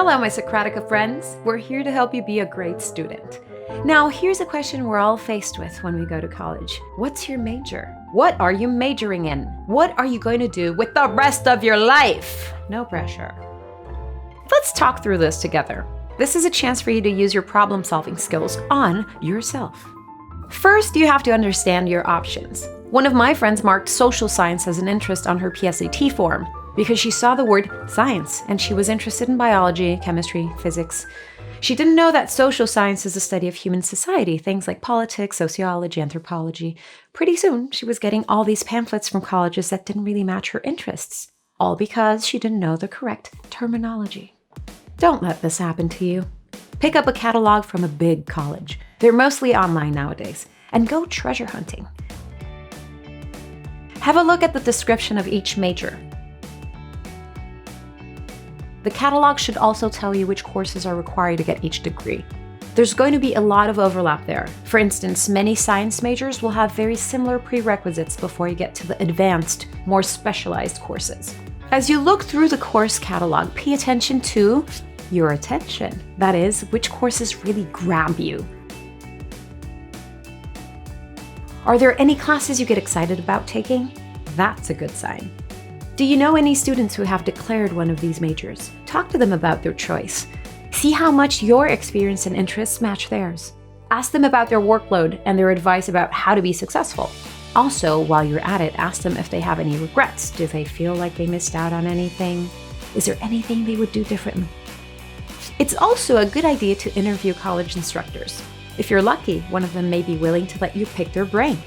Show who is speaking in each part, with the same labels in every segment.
Speaker 1: Hello, my Socratica friends. We're here to help you be a great student. Now, here's a question we're all faced with when we go to college. What's your major? What are you majoring in? What are you going to do with the rest of your life? No pressure. Let's talk through this together. This is a chance for you to use your problem-solving skills on yourself. First, you have to understand your options. One of my friends marked social science as an interest on her PSAT form because she saw the word science and she was interested in biology, chemistry, physics. She didn't know that social science is the study of human society, things like politics, sociology, anthropology. Pretty soon, she was getting all these pamphlets from colleges that didn't really match her interests, all because she didn't know the correct terminology. Don't let this happen to you. Pick up a catalog from a big college. They're mostly online nowadays, and go treasure hunting. Have a look at the description of each major. The catalog should also tell you which courses are required to get each degree. There's going to be a lot of overlap there. For instance, many science majors will have very similar prerequisites before you get to the advanced, more specialized courses. As you look through the course catalog, pay attention to your attention. That is, which courses really grab you. Are there any classes you get excited about taking? That's a good sign. Do you know any students who have declared one of these majors? Talk to them about their choice. See how much your experience and interests match theirs. Ask them about their workload and their advice about how to be successful. Also, while you're at it, ask them if they have any regrets. Do they feel like they missed out on anything? Is there anything they would do differently? It's also a good idea to interview college instructors. If you're lucky, one of them may be willing to let you pick their brain.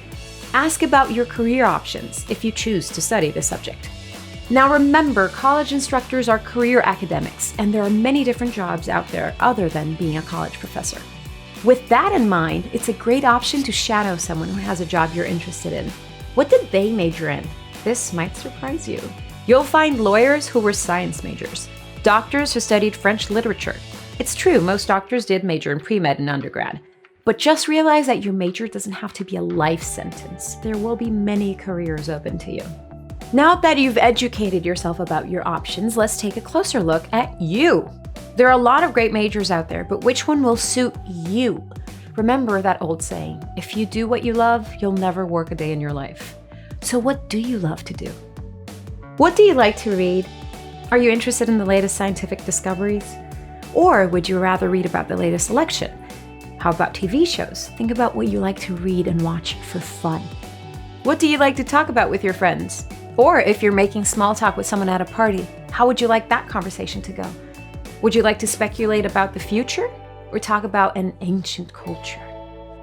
Speaker 1: Ask about your career options if you choose to study the subject. Now remember, college instructors are career academics, and there are many different jobs out there other than being a college professor. With that in mind, it's a great option to shadow someone who has a job you're interested in. What did they major in? This might surprise you. You'll find lawyers who were science majors, doctors who studied French literature. It's true, most doctors did major in pre-med in undergrad. But just realize that your major doesn't have to be a life sentence. There will be many careers open to you. Now that you've educated yourself about your options, let's take a closer look at you. There are a lot of great majors out there, but which one will suit you? Remember that old saying, if you do what you love, you'll never work a day in your life. So what do you love to do? What do you like to read? Are you interested in the latest scientific discoveries? Or would you rather read about the latest election? How about TV shows? Think about what you like to read and watch for fun. What do you like to talk about with your friends? Or if you're making small talk with someone at a party, how would you like that conversation to go? Would you like to speculate about the future or talk about an ancient culture?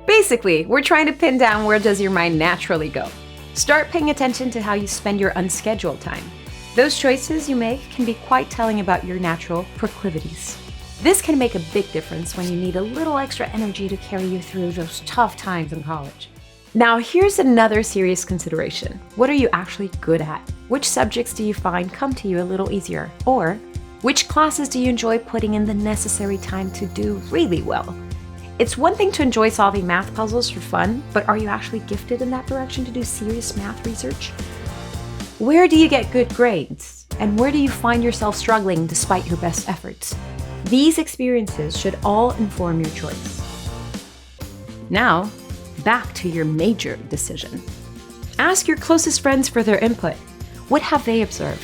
Speaker 1: Basically, we're trying to pin down where does your mind naturally go. Start paying attention to how you spend your unscheduled time. Those choices you make can be quite telling about your natural proclivities. This can make a big difference when you need a little extra energy to carry you through those tough times in college. Now, here's another serious consideration. What are you actually good at? Which subjects do you find come to you a little easier? Or which classes do you enjoy putting in the necessary time to do really well? It's one thing to enjoy solving math puzzles for fun, but are you actually gifted in that direction to do serious math research? Where do you get good grades? And where do you find yourself struggling despite your best efforts? These experiences should all inform your choice. Now, back to your major decision. Ask your closest friends for their input. What have they observed?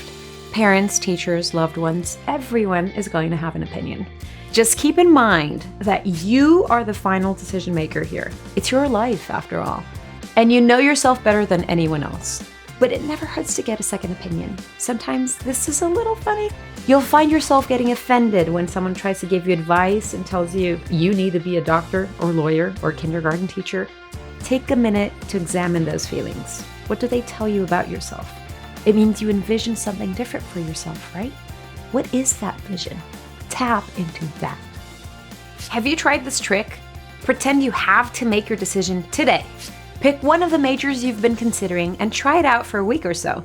Speaker 1: Parents, teachers, loved ones, everyone is going to have an opinion. Just keep in mind that you are the final decision maker here. It's your life, after all. And you know yourself better than anyone else. But it never hurts to get a second opinion. Sometimes this is a little funny. You'll find yourself getting offended when someone tries to give you advice and tells you you need to be a doctor or lawyer or kindergarten teacher. Take a minute to examine those feelings. What do they tell you about yourself? It means you envision something different for yourself, right? What is that vision? Tap into that. Have you tried this trick? Pretend you have to make your decision today. Pick one of the majors you've been considering and try it out for a week or so.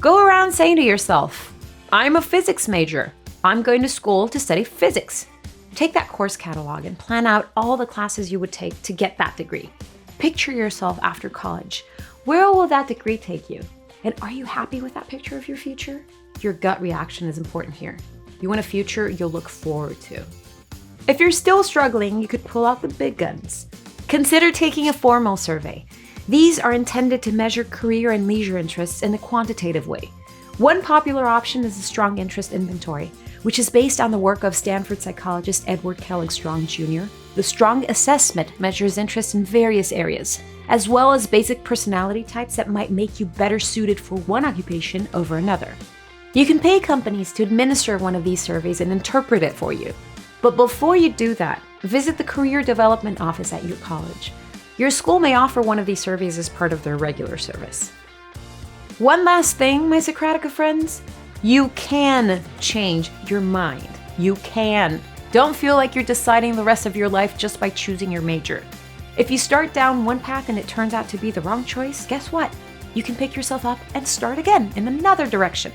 Speaker 1: Go around saying to yourself, I'm a physics major. I'm going to school to study physics. Take that course catalog and plan out all the classes you would take to get that degree. Picture yourself after college. Where will that degree take you? And are you happy with that picture of your future? Your gut reaction is important here. You want a future you'll look forward to. If you're still struggling, you could pull out the big guns. Consider taking a formal survey. These are intended to measure career and leisure interests in a quantitative way. One popular option is the Strong Interest Inventory, which is based on the work of Stanford psychologist Edward Kellogg Strong Jr. The Strong Assessment measures interest in various areas, as well as basic personality types that might make you better suited for one occupation over another. You can pay companies to administer one of these surveys and interpret it for you. But before you do that, visit the Career Development Office at your college. Your school may offer one of these surveys as part of their regular service. One last thing, my Socratica friends. You can change your mind. You can. Don't feel like you're deciding the rest of your life just by choosing your major. If you start down one path and it turns out to be the wrong choice, guess what? You can pick yourself up and start again in another direction.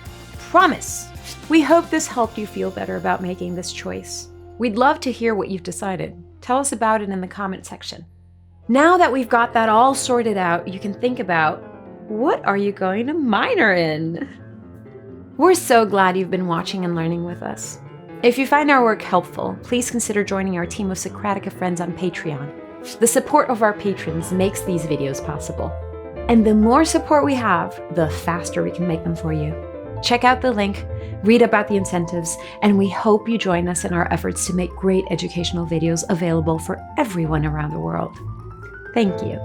Speaker 1: Promise. We hope this helped you feel better about making this choice. We'd love to hear what you've decided. Tell us about it in the comment section. Now that we've got that all sorted out, you can think about, what are you going to minor in? We're so glad you've been watching and learning with us. If you find our work helpful, please consider joining our team of Socratica Friends on Patreon. The support of our patrons makes these videos possible. And the more support we have, the faster we can make them for you. Check out the link, read about the incentives, and we hope you join us in our efforts to make great educational videos available for everyone around the world. Thank you.